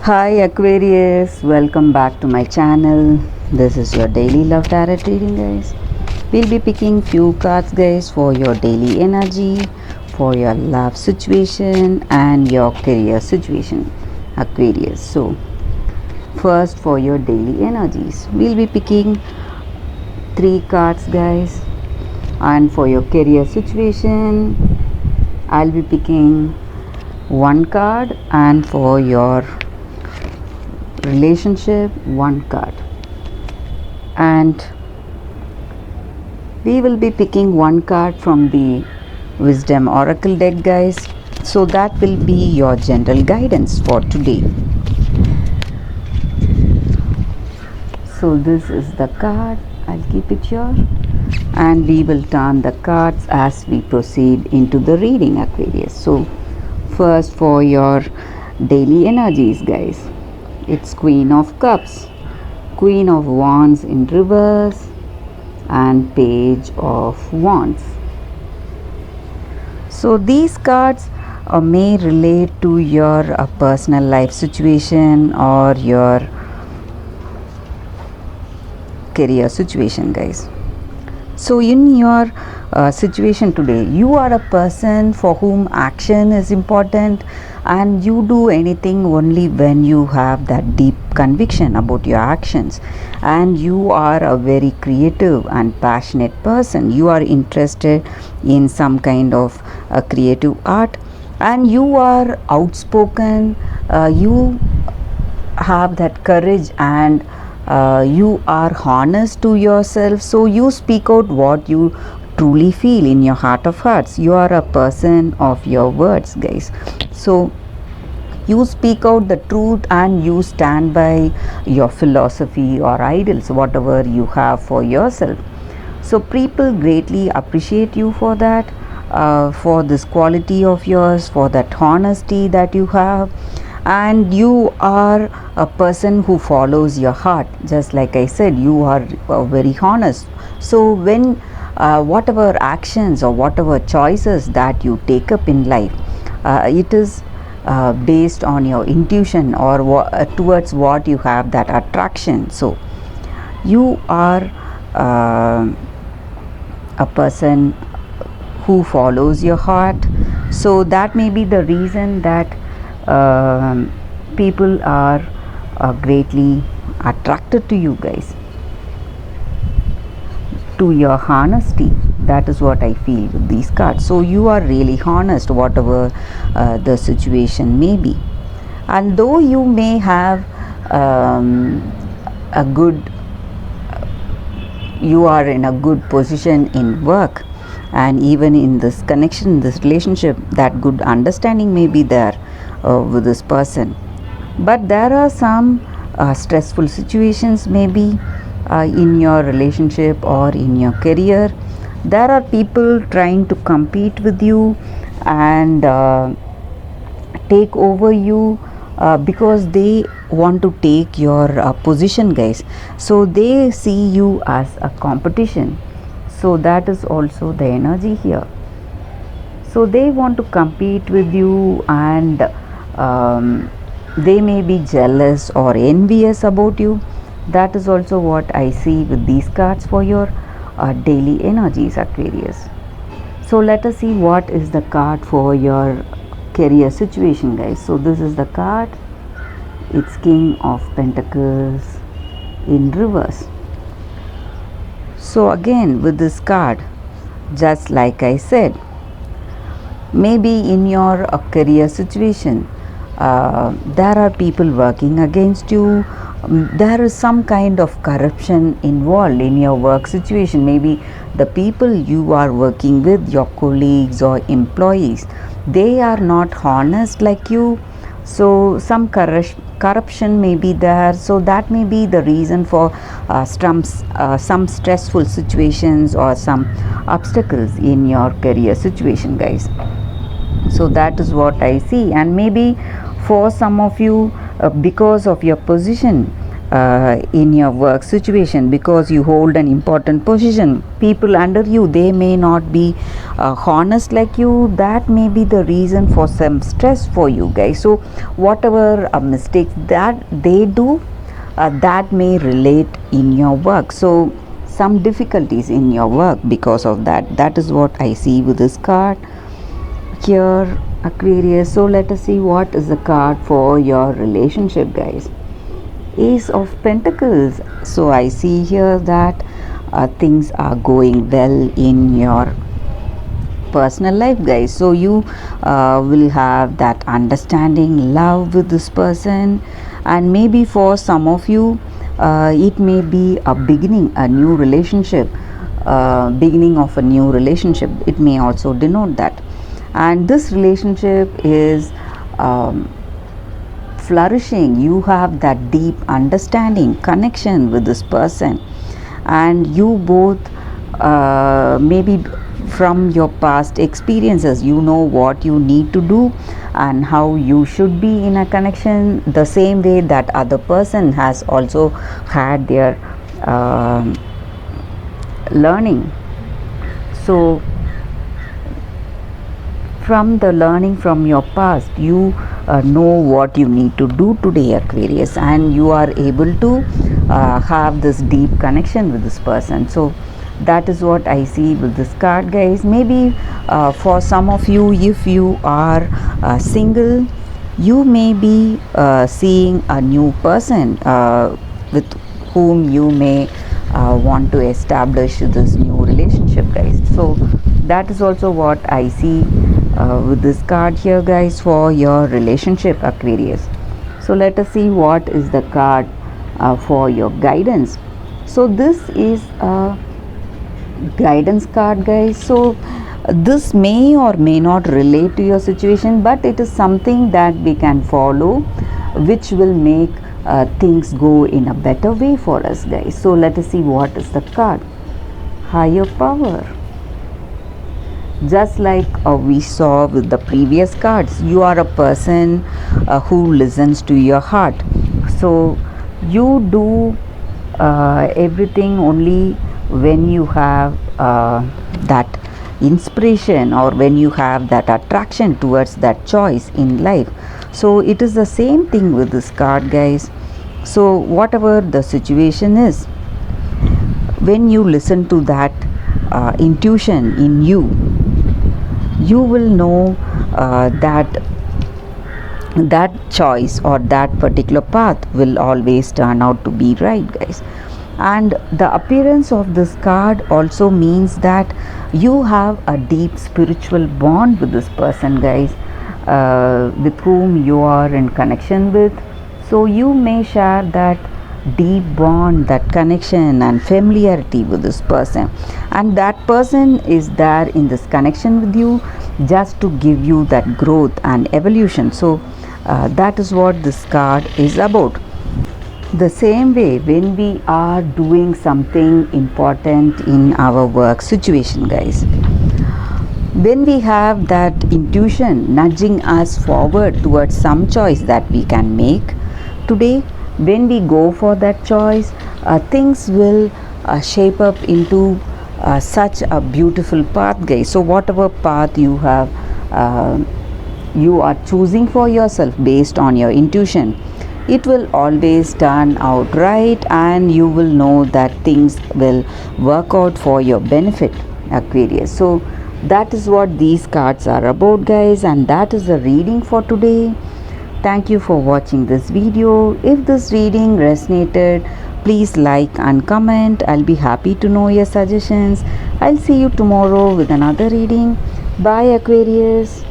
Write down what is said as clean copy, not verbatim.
Hi Aquarius, welcome back to my channel. This is your daily love tarot reading, guys. We'll be picking few cards, guys, for your daily energy, for your love situation and your career situation, Aquarius. So first, for your daily energies, we'll be picking 3 cards, guys, and for your career situation I'll be picking 1 card, and for your relationship 1 card, and we will be picking 1 card from the wisdom oracle deck, guys. So that will be your general guidance for today. So this is the card. I'll keep it here, and we will turn the cards as we proceed into the reading, Aquarius. So first, for your daily energies, guys, it's Queen of Cups, Queen of Wands in reverse, and Page of Wands. So these cards may relate to your personal life situation or your career situation, guys. So in your situation today, you are a person for whom action is important, and you do anything only when you have that deep conviction about your actions, and you are a very creative and passionate person. You are interested in some kind of creative art, and you are outspoken. You have that courage, and you are honest to yourself, so you speak out what you truly feel in your heart of hearts. You are a person of your words, guys. So you speak out the truth, and you stand by your philosophy or ideals, whatever you have for yourself. So people greatly appreciate you for that, for this quality of yours, for that honesty that you have. And you are a person who follows your heart. Just like I said, you are very honest. So when whatever actions or whatever choices that you take up in life, it is based on your intuition, or towards what you have that attraction. So you are a person who follows your heart. So that may be the reason that people are greatly attracted to you, guys, to your honesty. That is what I feel with these cards. So you are really honest, whatever the situation may be. And though you may have a good you are in a good position in work, and even in this connection, this relationship, that good understanding may be there with this person, but there are some stressful situations maybe in your relationship or in your career. There are people trying to compete with you and take over you, because they want to take your position, guys. So they see you as a competition. So that is also the energy here. So they want to compete with you, and they may be jealous or envious about you. That is also what I see with these cards for your daily energies, Aquarius. So let us see what is the card for your career situation, guys. So this is the card. It's King of Pentacles in reverse. So again, with this card, just like I said, maybe in your career situation, there are people working against you. There is some kind of corruption involved in your work situation. Maybe the people you are working with, your colleagues or employees, they are not honest like you. So some corruption may be there. So that may be the reason for some stressful situations or some obstacles in your career situation, guys. So that is what I see. And maybe for some of you, because of your position, in your work situation, because you hold an important position. People under you, they may not be honest like you. That may be the reason for some stress for you guys. So whatever mistakes that they do, that may relate in your work. So some difficulties in your work because of that. That is what I see with this card here, Aquarius. So let us see what is the card for your relationship, guys. Ace of Pentacles. So I see here that things are going well in your personal life, guys. So you will have that understanding love with this person, and maybe for some of you it may be a beginning, a new relationship, beginning of a new relationship. It may also denote that, and this relationship is flourishing. You have that deep understanding, connection with this person, and you both maybe from your past experiences, you know what you need to do and how you should be in a connection, the same way that other person has also had their learning. So from the learning from your past, you know what you need to do today, Aquarius, and you are able to have this deep connection with this person. So that is what I see with this card, guys. Maybe for some of you, if you are single, you may be seeing a new person with whom you may want to establish this new relationship, guys. So that is also what I see with this card here, guys, for your relationship, Aquarius. So let us see what is the card for your guidance. So this is a guidance card, guys. So this may or may not relate to your situation, but it is something that we can follow, which will make things go in a better way for us, guys. So let us see what is the card. Higher power. Just like we saw with the previous cards, you are a person who listens to your heart. So you do everything only when you have that inspiration, or when you have that attraction towards that choice in life. So it is the same thing with this card, guys. So whatever the situation is, when you listen to that intuition in you, you will know that choice or that particular path will always turn out to be right, guys. And the appearance of this card also means that you have a deep spiritual bond with this person, guys, with whom you are in connection with. So you may share that deep bond, that connection and familiarity with this person, and that person is there in this connection with you just to give you that growth and evolution. So that is what this card is about. The same way, when we are doing something important in our work situation, guys, when we have that intuition nudging us forward towards some choice that we can make today, when we go for that choice, things will shape up into such a beautiful path, guys. So whatever path you have, you are choosing for yourself based on your intuition, it will always turn out right, and you will know that things will work out for your benefit, Aquarius. So that is what these cards are about, guys, and that is the reading for today. Thank you for watching this video. If this reading resonated, please like and comment. I'll be happy to know your suggestions. I'll see you tomorrow with another reading. Bye, Aquarius.